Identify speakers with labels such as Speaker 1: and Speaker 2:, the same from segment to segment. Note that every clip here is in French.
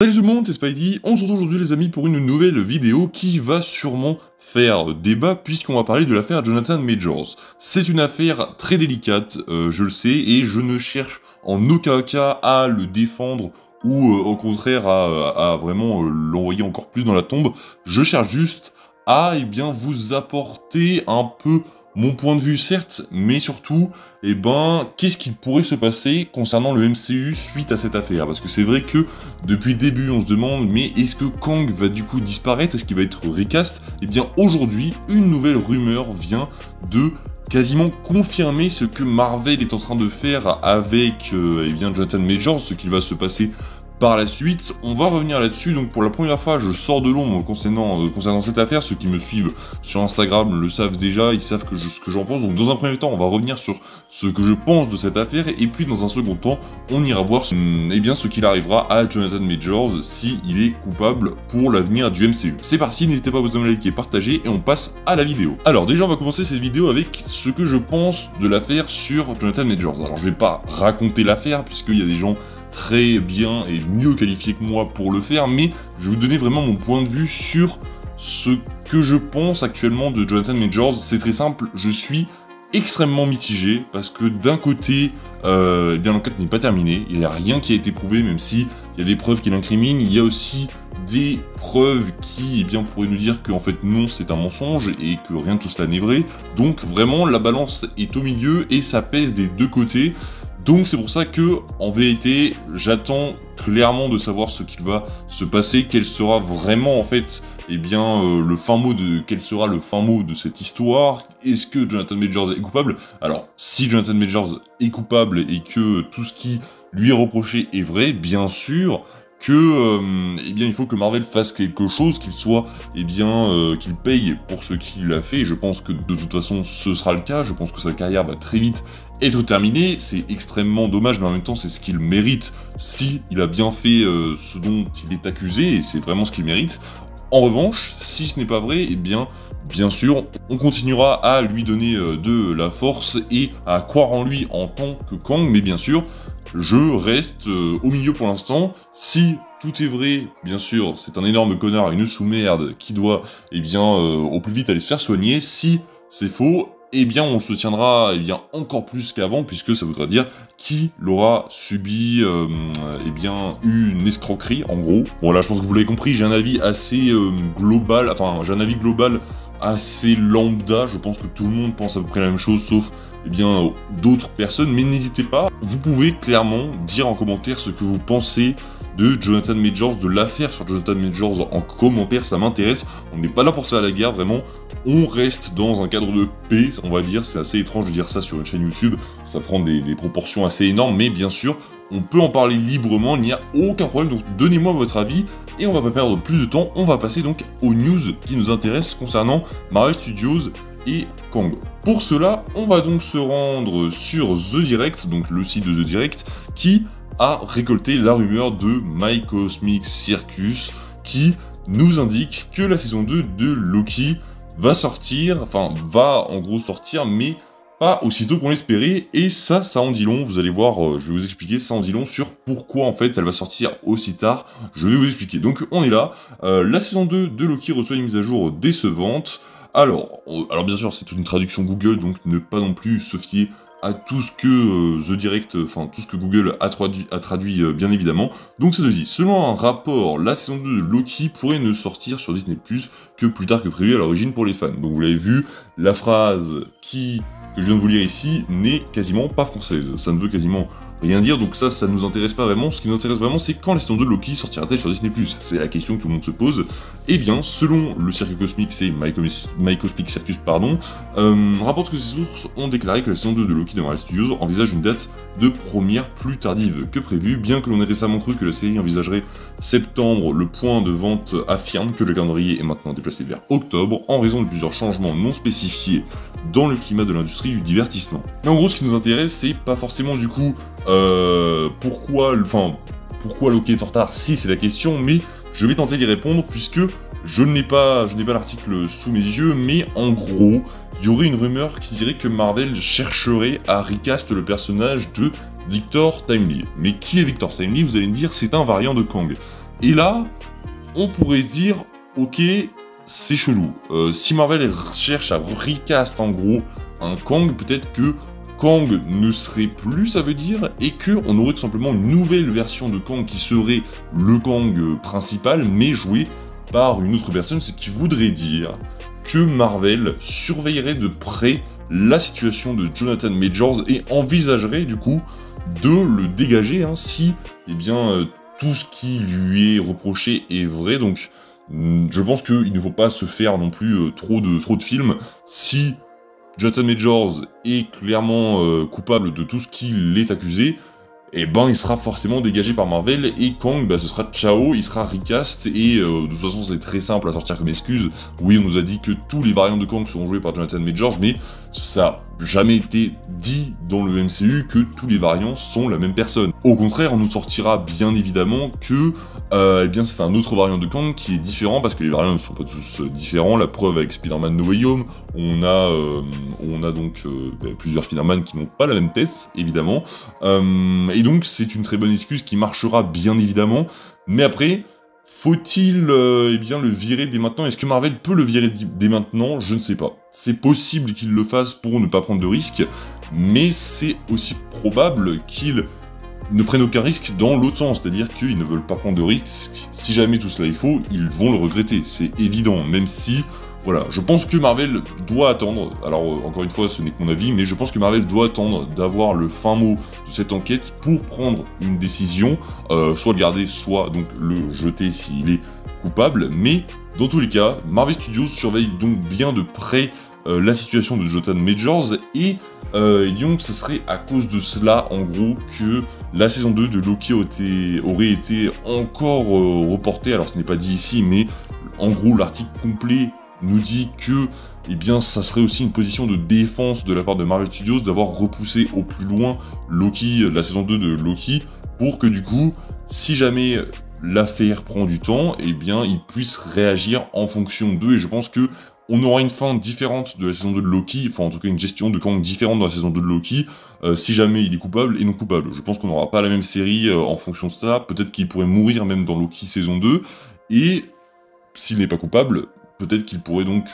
Speaker 1: Salut tout le monde, c'est Spidey, on se retrouve aujourd'hui les amis pour une nouvelle vidéo qui va sûrement faire débat puisqu'on va parler de l'affaire Jonathan Majors. C'est une affaire très délicate, je le sais, et je ne cherche en aucun cas à le défendre ou au contraire à vraiment l'envoyer encore plus dans la tombe. Je cherche juste à vous apporter un peu mon point de vue certes, mais surtout, qu'est-ce qui pourrait se passer concernant le MCU suite à cette affaire? Parce que c'est vrai que, depuis le début, on se demande, mais est-ce que Kang va du coup disparaître? Est-ce qu'il va être recast? Eh bien, aujourd'hui, une nouvelle rumeur vient de quasiment confirmer ce que Marvel est en train de faire avec Jonathan Majors, ce qu'il va se passer par la suite. On va revenir là-dessus, donc pour la première fois je sors de l'ombre concernant cette affaire. Ceux qui me suivent sur Instagram le savent déjà, ils savent ce que j'en pense. Donc dans un premier temps on va revenir sur ce que je pense de cette affaire, et puis dans un second temps on ira voir ce qu'il arrivera à Jonathan Majors s'il est coupable pour l'avenir du MCU. C'est parti, n'hésitez pas à vous abonner, liker, partager, et on passe à la vidéo. Alors déjà on va commencer cette vidéo avec ce que je pense de l'affaire sur Jonathan Majors. Alors je vais pas raconter l'affaire puisqu'il y a des gens très bien et mieux qualifié que moi pour le faire, mais je vais vous donner vraiment mon point de vue sur ce que je pense actuellement de Jonathan Majors. C'est très simple, je suis extrêmement mitigé, parce que d'un côté, l'enquête n'est pas terminée, il n'y a rien qui a été prouvé, même si il y a des preuves qui l'incriminent, il y a aussi des preuves qui pourraient nous dire qu'en fait non, c'est un mensonge et que rien de tout cela n'est vrai. Donc vraiment la balance est au milieu et ça pèse des deux côtés. Donc c'est pour ça que, en vérité, j'attends clairement de savoir ce qu'il va se passer, quel sera vraiment en fait, quel sera le fin mot de cette histoire. Est-ce que Jonathan Majors est coupable? Alors, si Jonathan Majors est coupable et que tout ce qui lui est reproché est vrai, bien sûr que il faut que Marvel fasse quelque chose, qu'il paye pour ce qu'il a fait, et je pense que de toute façon ce sera le cas. Je pense que sa carrière va très vite être terminée. C'est extrêmement dommage, mais en même temps c'est ce qu'il mérite si il a bien fait ce dont il est accusé, et c'est vraiment ce qu'il mérite. En revanche, si ce n'est pas vrai, bien sûr, on continuera à lui donner de la force et à croire en lui en tant que Kang, mais bien sûr, je reste au milieu pour l'instant. Si tout est vrai, bien sûr, c'est un énorme connard, une sous-merde qui doit, au plus vite aller se faire soigner. Si c'est faux, on se tiendra encore plus qu'avant, puisque ça voudra dire qu'il aura subi une escroquerie, en gros. Bon là, je pense que vous l'avez compris, j'ai un avis assez global, assez lambda. Je pense que tout le monde pense à peu près la même chose, sauf d'autres personnes, mais n'hésitez pas, vous pouvez clairement dire en commentaire ce que vous pensez de Jonathan Majors, de l'affaire sur Jonathan Majors en commentaire, ça m'intéresse. On n'est pas là pour ça à la guerre, vraiment, on reste dans un cadre de paix, on va dire. C'est assez étrange de dire ça sur une chaîne YouTube, ça prend des proportions assez énormes, mais bien sûr, on peut en parler librement, il n'y a aucun problème, donc donnez-moi votre avis, et on va pas perdre plus de temps, on va passer donc aux news qui nous intéressent concernant Marvel Studios et Kang. Pour cela, on va donc se rendre sur The Direct, donc le site de The Direct, qui a récolté la rumeur de My Cosmic Circus, qui nous indique que la saison 2 de Loki va sortir, mais pas aussitôt qu'on l'espérait, et ça en dit long. Vous allez voir, je vais vous expliquer, ça en dit long sur pourquoi en fait elle va sortir aussi tard, je vais vous expliquer. Donc on est là, la saison 2 de Loki reçoit une mise à jour décevante. Alors bien sûr c'est une traduction Google, donc ne pas non plus se fier à tout ce que tout ce que Google a traduit bien évidemment. Donc ça nous dit, selon un rapport, la saison 2 de Loki pourrait ne sortir sur Disney+ que plus tard que prévu à l'origine pour les fans. Donc vous l'avez vu, la phrase que je viens de vous lire ici n'est quasiment pas française. Ça ne veut quasiment rien dire, donc ça nous intéresse pas vraiment. Ce qui nous intéresse vraiment, c'est quand la saison 2 de Loki sortira-t-elle sur Disney+. C'est la question que tout le monde se pose. Selon le Cirque Cosmique, c'est My Cosmic Circus, rapporte que ces sources ont déclaré que la saison 2 de Loki de Marvel Studios envisage une date de première plus tardive que prévu. Bien que l'on ait récemment cru que la série envisagerait septembre, le point de vente affirme que le calendrier est maintenant déplacé vers octobre, en raison de plusieurs changements non spécifiés dans le climat de l'industrie du divertissement. Mais en gros, ce qui nous intéresse, c'est pas forcément du coup pourquoi Loki est en retard, si c'est la question, mais je vais tenter d'y répondre puisque je n'ai pas l'article sous mes yeux, mais en gros, il y aurait une rumeur qui dirait que Marvel chercherait à recast le personnage de Victor Timely. Mais qui est Victor Timely? Vous allez me dire, c'est un variant de Kang. Et là, on pourrait se dire, ok, c'est chelou. Si Marvel cherche à recast en gros un Kang, peut-être que Kang ne serait plus, ça veut dire, et qu'on aurait tout simplement une nouvelle version de Kang qui serait le Kang principal, mais joué par une autre personne, ce qui voudrait dire que Marvel surveillerait de près la situation de Jonathan Majors et envisagerait du coup de le dégager si eh bien, tout ce qui lui est reproché est vrai. Donc je pense qu'il ne faut pas se faire non plus trop de films. Si Jonathan Majors est clairement coupable de tout ce qu'il est accusé, et ben il sera forcément dégagé par Marvel, et Kang, ce sera ciao, il sera recast, et de toute façon c'est très simple à sortir comme excuse. Oui, on nous a dit que tous les variants de Kang seront joués par Jonathan Majors, mais ça n'a jamais été dit dans le MCU que tous les variants sont la même personne. Au contraire, on nous sortira bien évidemment que eh bien c'est un autre variant de Kang qui est différent, parce que les variants ne sont pas tous différents. La preuve avec Spider-Man No Way Home, on a donc plusieurs Spider-Man qui n'ont pas la même tête, évidemment. Et donc c'est une très bonne excuse qui marchera bien évidemment, mais après, faut-il eh bien le virer dès maintenant? Est-ce que Marvel peut le virer dès maintenant? Je ne sais pas. C'est possible qu'il le fasse pour ne pas prendre de risques, mais c'est aussi probable qu'ils ne prennent aucun risque dans l'autre sens, c'est-à-dire qu'ils ne veulent pas prendre de risques. Si jamais tout cela est faux, ils vont le regretter, c'est évident, même si... Voilà, je pense que Marvel doit attendre, alors encore une fois ce n'est que mon avis, mais je pense que Marvel doit attendre d'avoir le fin mot de cette enquête pour prendre une décision, soit le garder, soit donc le jeter s'il est coupable, mais dans tous les cas, Marvel Studios surveille donc bien de près la situation de Jonathan Majors, et donc ça serait à cause de cela en gros que la saison 2 de Loki aurait été encore reportée. Alors ce n'est pas dit ici, mais en gros l'article complet nous dit que eh bien, ça serait aussi une position de défense de la part de Marvel Studios d'avoir repoussé au plus loin Loki, la saison 2 de Loki, pour que du coup, si jamais l'affaire prend du temps, eh bien, ils puissent réagir en fonction d'eux, et je pense que on aura une fin différente de la saison 2 de Loki, enfin en tout cas une gestion de Kang différente dans la saison 2 de Loki, si jamais il est coupable et non coupable. Je pense qu'on n'aura pas la même série en fonction de ça, peut-être qu'il pourrait mourir même dans Loki saison 2, et s'il n'est pas coupable, peut-être qu'il pourrait donc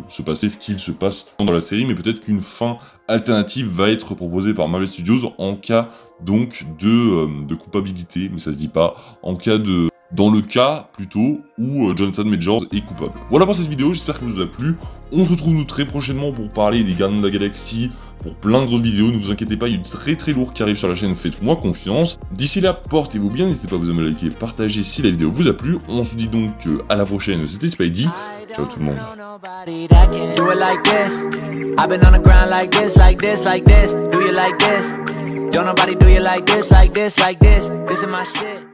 Speaker 1: se passer ce qu'il se passe dans la série, mais peut-être qu'une fin alternative va être proposée par Marvel Studios en cas donc de culpabilité, mais ça se dit pas, en cas de... dans le cas, plutôt, où Jonathan Majors est coupable. Voilà pour cette vidéo, j'espère qu'elle vous a plu. On se retrouve nous très prochainement pour parler des Gardiens de la Galaxie, pour plein d'autres vidéos, ne vous inquiétez pas, il y a du très lourd qui arrive sur la chaîne, faites-moi confiance. D'ici là, portez-vous bien, n'hésitez pas à vous aimer, liker, partager si la vidéo vous a plu. On se dit donc à la prochaine, c'était Spidey, ciao tout le monde.
Speaker 2: Do it like this. I've been on the ground like this, like this, like this. Do you like this? Don't nobody do you like this, like this, like this. This is my shit.